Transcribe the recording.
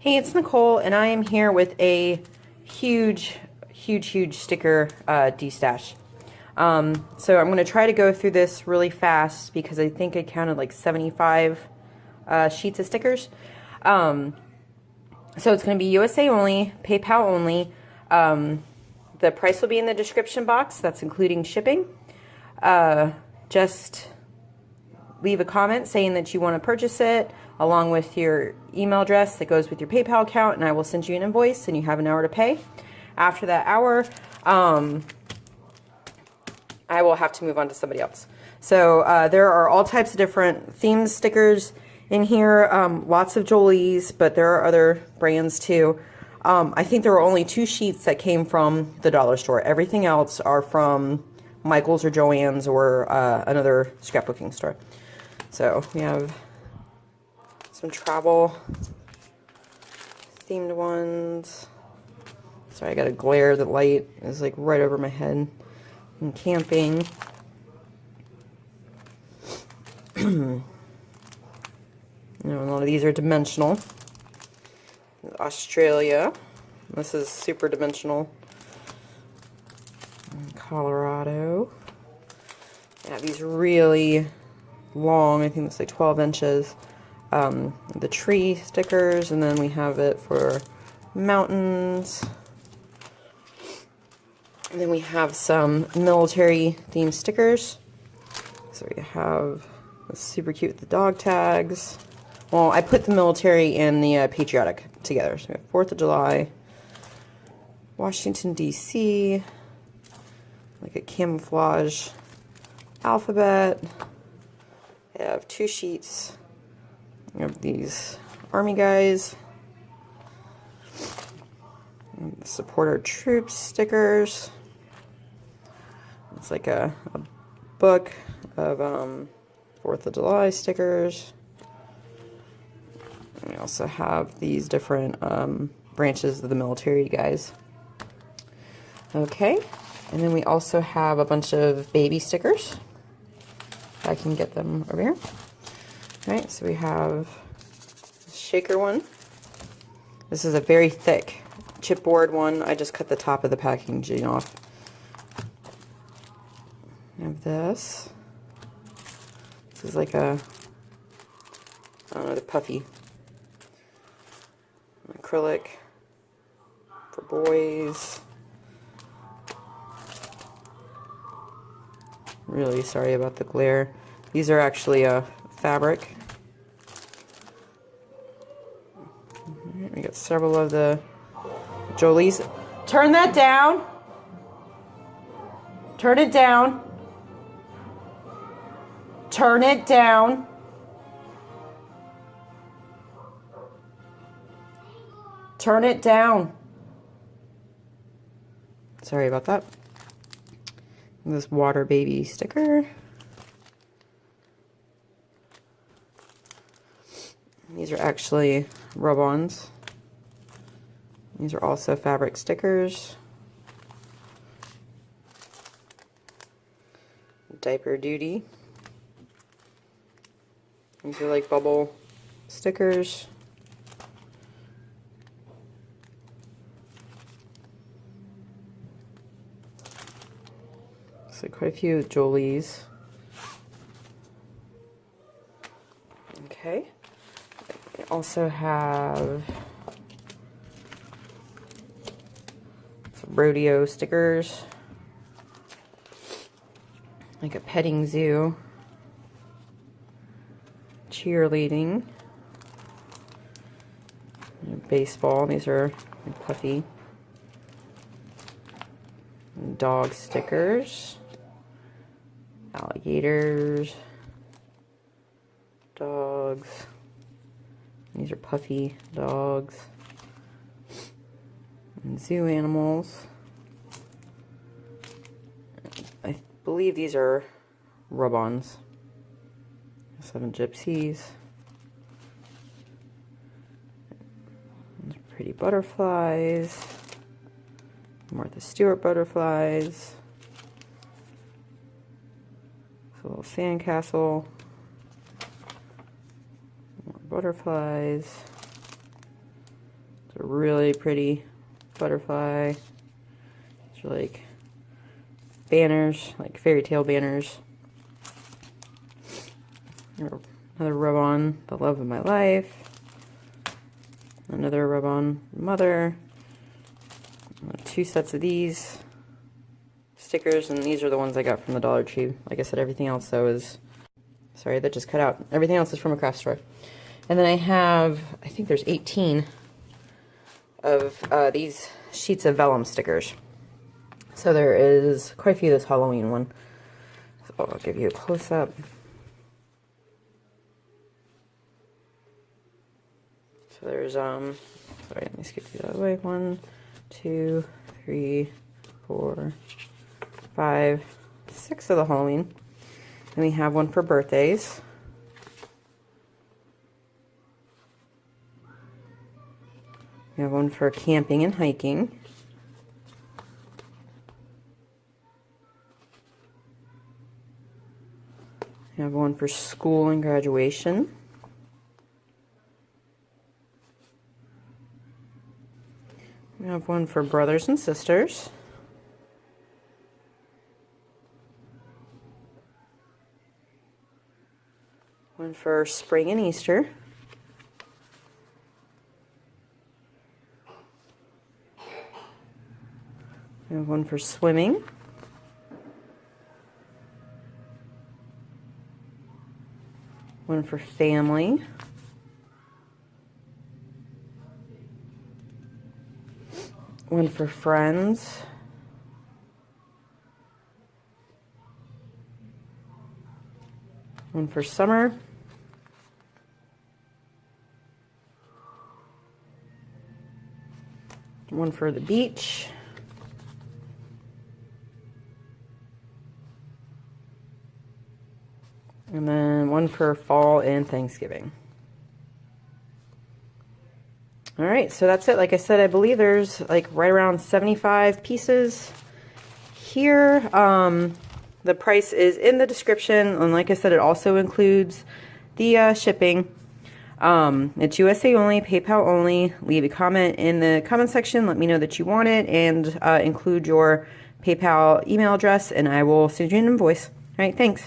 Hey, it's Nicole, and I am here with a huge sticker destash. So I'm going to try to go through this really fast because I think I counted like 75 sheets of stickers. So it's going to be USA only, PayPal only. The price will be in the description box. That's including shipping. Just leave a comment saying that you want to purchase it along with your email address that goes with your PayPal account, and I will send you an invoice and you have an hour to pay. After that hour, I will have to move on to somebody else. So there are all types of different themed stickers in here, lots of Jolie's, but there are other brands too. I think there were only 2 sheets that came from the dollar store. Everything else are from Michael's or Joann's or another scrapbooking store. So we have some travel themed ones. Sorry, I got a glare. The light is like right over my head. And camping. A lot of these are dimensional. Australia. This is super dimensional. Colorado. Yeah, these really long. I think it's like 12 inches. The tree stickers, and then we have it for mountains. And then we have some military themed stickers. So we have this super cute with the dog tags. Well, I put the military and the patriotic together. So we have 4th of July, Washington, D.C., like a camouflage alphabet. I have 2 sheets. We have these army guys. And support our troops stickers. It's like a book of 4th of July stickers. And we also have these different branches of the military guys. Okay, and then we also have a bunch of baby stickers. If I can get them over here. Alright, so we have a shaker one. This is a very thick chipboard one. I just cut the top of the packaging off. I have this. This is like a, I don't know, the puffy acrylic for boys. Really sorry about the glare. These are actually a fabric. We got several of the Jolie's. Turn that down. Turn it down. Turn it down. Turn it down. Sorry about that. This water baby sticker. These are actually rub-ons. These are also fabric stickers. Diaper duty. These are like bubble stickers. So quite a few Jolie's. Okay. We also have some rodeo stickers. Like a petting zoo. Cheerleading. Baseball. These are puffy. Dog stickers. Alligators. Dogs. These are puffy dogs. And zoo animals. I believe these are rub-ons. 7 gypsies. Pretty butterflies. Martha Stewart butterflies. A little sandcastle. More butterflies. It's a really pretty butterfly. These are like banners, like fairy tale banners. Another rub-on, the love of my life. Another rub-on, mother. 2 sets of these stickers, and these are the ones I got from the Dollar Tree. Like I said, everything else though is, sorry, that just cut out. Everything else is from a craft store. And then I have, I think there's 18 of these sheets of vellum stickers. So there is quite a few of this Halloween one. So I'll give you a close-up. So there's, sorry, let me skip these out of the way. 1, 2, 3, 4, 5, 6 of the Halloween. And we have one for birthdays. We have one for camping and hiking. We have one for school and graduation. We have one for brothers and sisters. One for spring and Easter. We have one for swimming. One for family. One for friends. One for summer. One for the beach. And then one for fall and Thanksgiving. All right, so that's it. Like I said, I believe there's like right around 75 pieces here. The price is in the description, and like I said, it also includes the shipping. It's USA only, PayPal only. Leave a comment in the comment section. Let me know that you want it, and include your PayPal email address, and I will send you an invoice. All right, thanks.